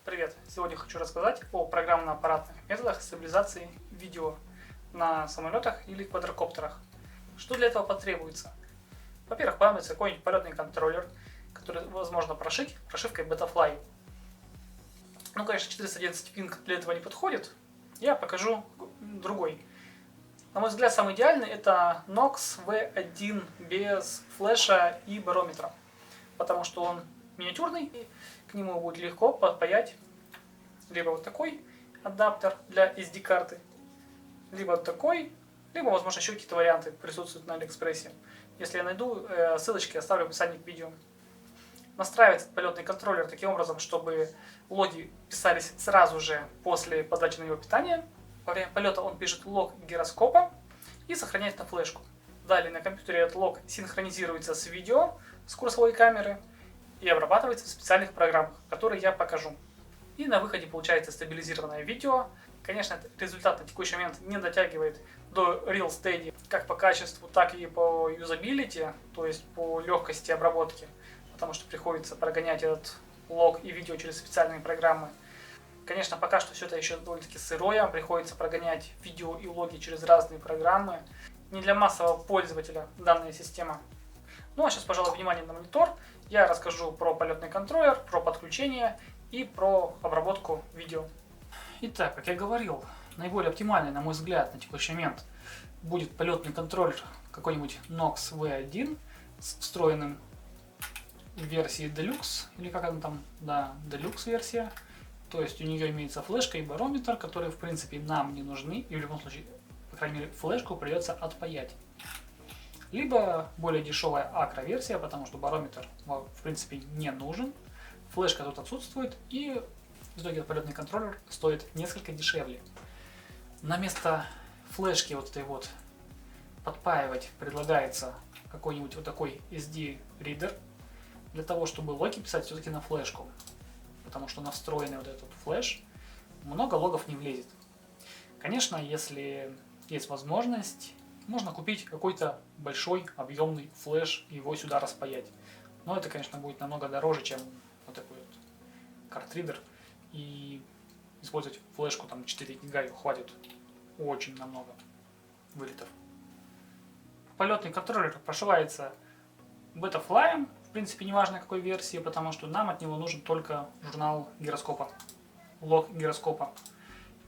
Привет! Сегодня хочу рассказать о программно-аппаратных методах стабилизации видео на самолетах или квадрокоптерах. Что для этого потребуется? Во-первых, понадобится какой-нибудь полетный контроллер, который возможно прошить прошивкой Betaflight. Ну, конечно, 411 пинг для этого не подходит. Я покажу другой. На мой взгляд, самый идеальный это Knox V1 без флеша и барометра, потому что он миниатюрный, и к нему будет легко подпаять либо вот такой адаптер для SD-карты, либо вот такой, либо, возможно, еще какие-то варианты присутствуют на Алиэкспрессе. Если я найду, ссылочки оставлю в описании к видео. Настраивается полетный контроллер таким образом, чтобы логи писались сразу же после подачи на него питания. Во время полета он пишет лог гироскопа и сохраняет на флешку. Далее на компьютере этот лог синхронизируется с видео с курсовой камеры и обрабатывается в специальных программах, которые я покажу. И на выходе получается стабилизированное видео. Конечно, результат на текущий момент не дотягивает до Real Steady как по качеству, так и по юзабилити, то есть по легкости обработки, потому что приходится прогонять этот лог и видео через специальные программы. Конечно, пока что все это еще довольно-таки сырое, приходится прогонять видео и логи через разные программы. Не для массового пользователя данная система. Ну а сейчас, пожалуй, внимание на монитор. Я расскажу про полетный контроллер, про подключение и про обработку видео. Итак, как я говорил, наиболее оптимальный, на мой взгляд, на текущий момент будет полетный контроллер какой-нибудь Knox V1 с встроенным в версии Deluxe, или как она там, да, Deluxe версия. То есть у нее имеется флешка и барометр, которые в принципе нам не нужны, и в любом случае, по крайней мере, флешку придется отпаять. Либо более дешевая акро-версия, потому что барометр в принципе не нужен, флешка тут отсутствует, и в итоге полетный контроллер стоит несколько дешевле. На место флешки вот этой вот подпаивать предлагается какой-нибудь вот такой SD-ридер, для того, чтобы логи писать все-таки на флешку. Потому что на встроенный вот этот флеш много логов не влезет. Конечно, если есть возможность, можно купить какой-то большой объемный флеш и его сюда распаять. Но это, конечно, будет намного дороже, чем вот такой вот картридер. И использовать флешку там 4 гига хватит очень намного вылетов. Полетный контроллер прошивается Betaflight. В принципе, неважно какой версии, потому что нам от него нужен только журнал гироскопа, лог гироскопа.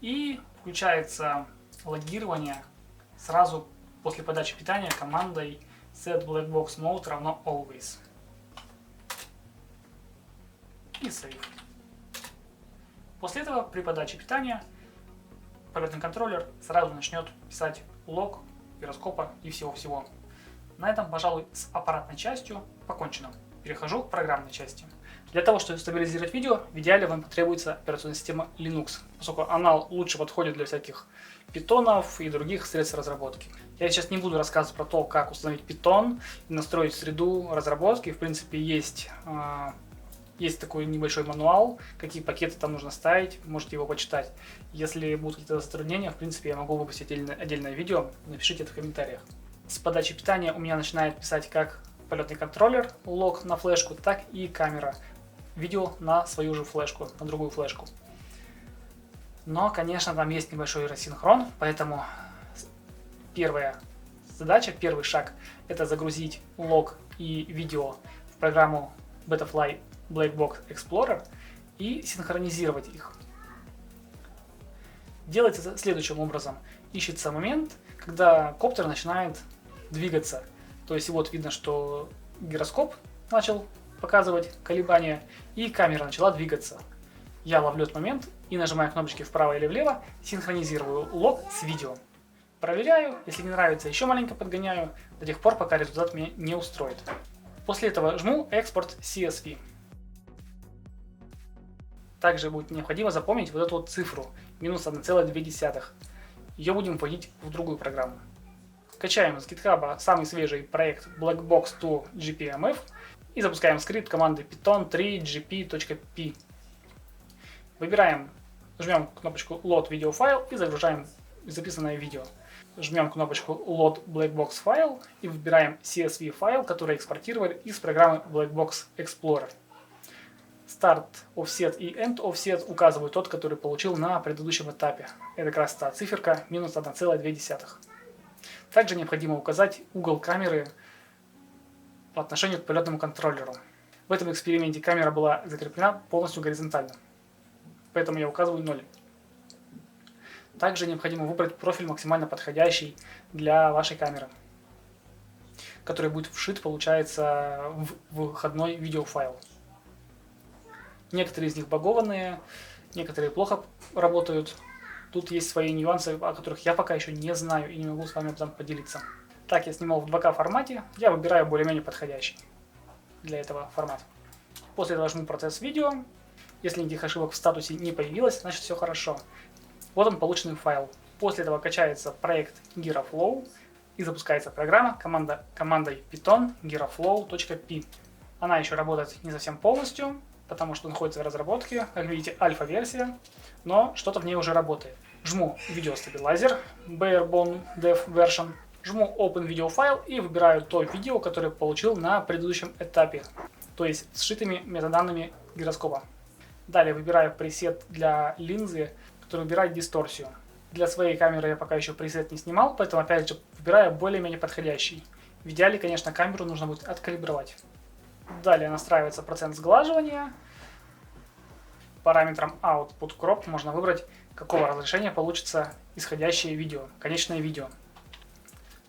И включается логирование сразу после подачи питания командой set blackbox mode равно always. И save. После этого при подаче питания полетный контроллер сразу начнет писать лог гироскопа и всего-всего. На этом, пожалуй, с аппаратной частью покончено. Перехожу к программной части. Для того, чтобы стабилизировать видео, в идеале вам потребуется операционная система Linux, поскольку она лучше подходит для всяких питонов и других средств разработки. Я сейчас не буду рассказывать про то, как установить питон и настроить среду разработки. В принципе, есть такой небольшой мануал, какие пакеты там нужно ставить, можете его почитать. Если будут какие-то затруднения, в принципе, я могу выпустить отдельное видео, напишите это в комментариях. С подачи питания у меня начинает писать как полетный контроллер лог на флешку, так и камера видео на свою же флешку, на другую флешку. Но, конечно, там есть небольшой рассинхрон, поэтому первая задача, первый шаг — это загрузить лог и видео в программу Betaflight Blackbox Explorer и синхронизировать их. Делается следующим образом. Ищется момент, когда коптер начинает двигаться. То есть вот видно, что гироскоп начал показывать колебания и камера начала двигаться. Я ловлю этот момент и нажимаю кнопочки вправо или влево, синхронизирую лог с видео. Проверяю, если не нравится, еще маленько подгоняю, до тех пор, пока результат меня не устроит. После этого жму экспорт CSV. Также будет необходимо запомнить вот эту вот цифру, минус 1,2. Ее будем вводить в другую программу. Качаем с GitHub самый свежий проект Blackbox2 GPMF и запускаем скрипт команды python 3 gp.p. Выбираем, жмем кнопочку Load Video File и загружаем записанное видео. Жмем кнопочку Load Blackbox File и выбираем CSV файл, который экспортировали из программы Blackbox Explorer. Start offset и End offset указывают тот, который получил на предыдущем этапе. Это как раз та циферка минус 1,2. Также необходимо указать угол камеры по отношению к полетному контроллеру. В этом эксперименте камера была закреплена полностью горизонтально, поэтому я указываю 0. Также необходимо выбрать профиль максимально подходящий для вашей камеры, который будет вшит, получается, в выходной видеофайл. Некоторые из них багованные, некоторые плохо работают. Тут есть свои нюансы, о которых я пока еще не знаю и не могу с вами об этом поделиться. Так, я снимал в 2К формате, я выбираю более-менее подходящий для этого формат. После этого жму процесс видео. Если никаких ошибок в статусе не появилось, значит все хорошо. Вот он, полученный файл. После этого качается проект GiraFlow и запускается программа командой python giraflow.py. Она еще работает не совсем полностью, потому что находится в разработке, как видите, альфа-версия, но что-то в ней уже работает. Жму Video Stabilizer, Barebone Dev Version, жму Open Video File и выбираю то видео, которое получил на предыдущем этапе, то есть с сшитыми метаданными гироскопа. Далее выбираю пресет для линзы, который убирает дисторсию. Для своей камеры я пока еще пресет не снимал, поэтому опять же выбираю более-менее подходящий. В идеале, конечно, камеру нужно будет откалибровать. Далее настраивается процент сглаживания. Параметром Output Crop можно выбрать, какого разрешения получится исходящее видео, конечное видео.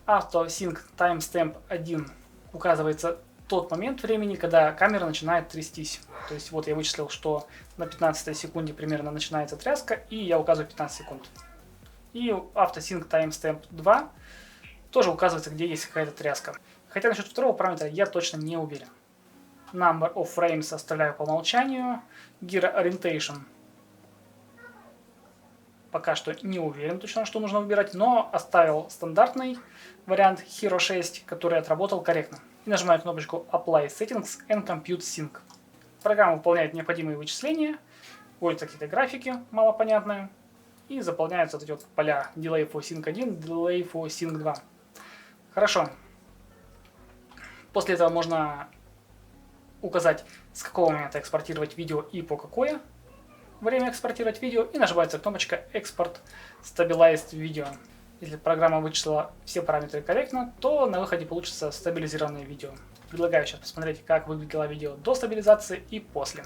AutoSync Timestamp 1 указывается тот момент времени, когда камера начинает трястись. То есть вот я вычислил, что на 15 секунде примерно начинается тряска, и я указываю 15 секунд. И AutoSync Timestamp 2 тоже указывается, где есть какая-то тряска. Хотя насчет второго параметра я точно не уверен. Number of frames оставляю по умолчанию. Gyro Orientation пока что не уверен точно, что нужно выбирать, но оставил стандартный вариант Hero 6, который отработал корректно. И нажимаю кнопочку Apply Settings and Compute Sync. Программа выполняет необходимые вычисления, вводит какие-то графики малопонятные, и заполняются вот эти вот поля Delay for Sync 1, Delay for Sync 2. Хорошо. После этого можно указать, с какого момента экспортировать видео и по какое время экспортировать видео, и нажимается кнопочка Export Stabilized Video. Если программа вычислила все параметры корректно, то на выходе получится стабилизированное видео. Предлагаю сейчас посмотреть, как выглядело видео до стабилизации и после.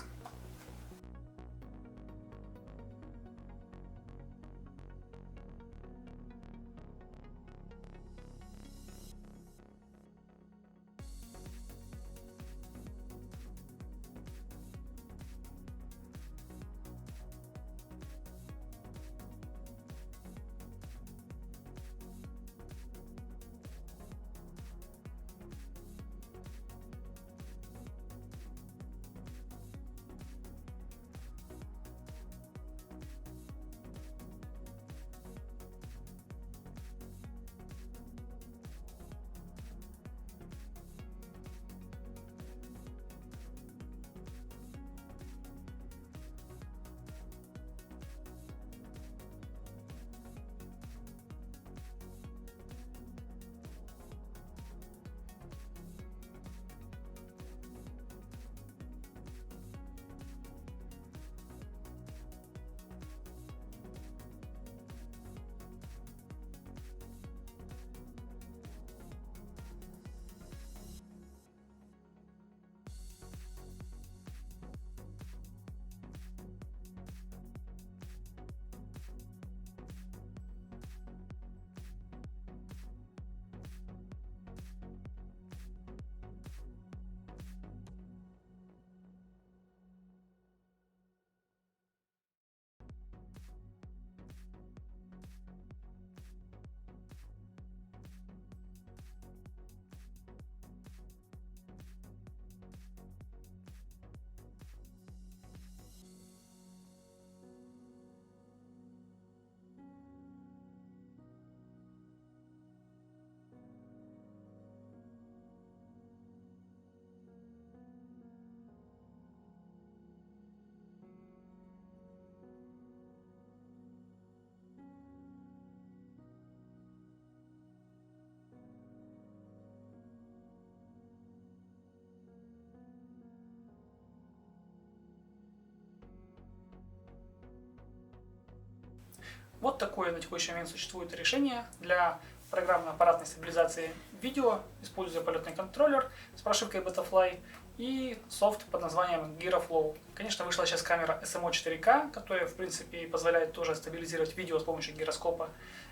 Вот такое на текущий момент существует решение для программно-аппаратной стабилизации видео, используя полетный контроллер с прошивкой Betafly и софт под названием GyroFlow. Конечно, вышла сейчас камера SMO 4K, которая, в принципе, позволяет тоже стабилизировать видео с помощью гироскопа.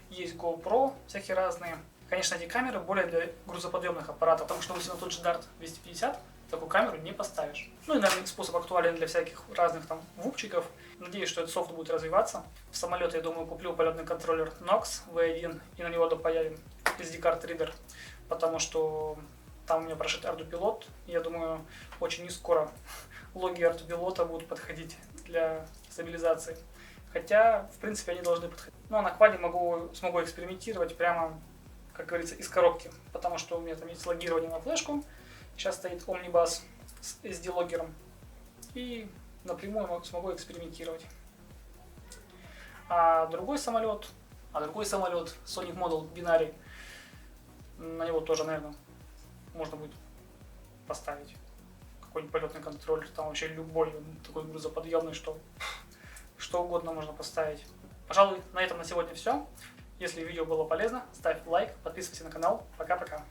Есть GoPro, всякие разные. Конечно, эти камеры более для грузоподъемных аппаратов, потому что, допустим, на тот же Dart 250 такую камеру не поставишь. Ну и, наверное, способ актуален для всяких разных там вупчиков. Надеюсь, что этот софт будет развиваться. В самолет, я думаю, куплю полетный контроллер Nox V1 и на него допаялим SD-card Reader, потому что там у меня прошит ArduPilot. Я думаю, очень не скоро логи ArduPilot будут подходить для стабилизации. Хотя, в принципе, они должны подходить. Ну а на кваде смогу экспериментировать прямо, как говорится, из коробки, потому что у меня там есть логирование на флешку. Сейчас стоит Omnibus с SD-логгером. И напрямую смогу экспериментировать. А другой самолет Sonic Model Binary, на него тоже, наверное, можно будет поставить какой-нибудь полетный контроллер. Там вообще любой, он такой грузоподъемный, что угодно можно поставить. Пожалуй, на этом на сегодня все. Если видео было полезно, ставь лайк, подписывайся на канал. Пока-пока.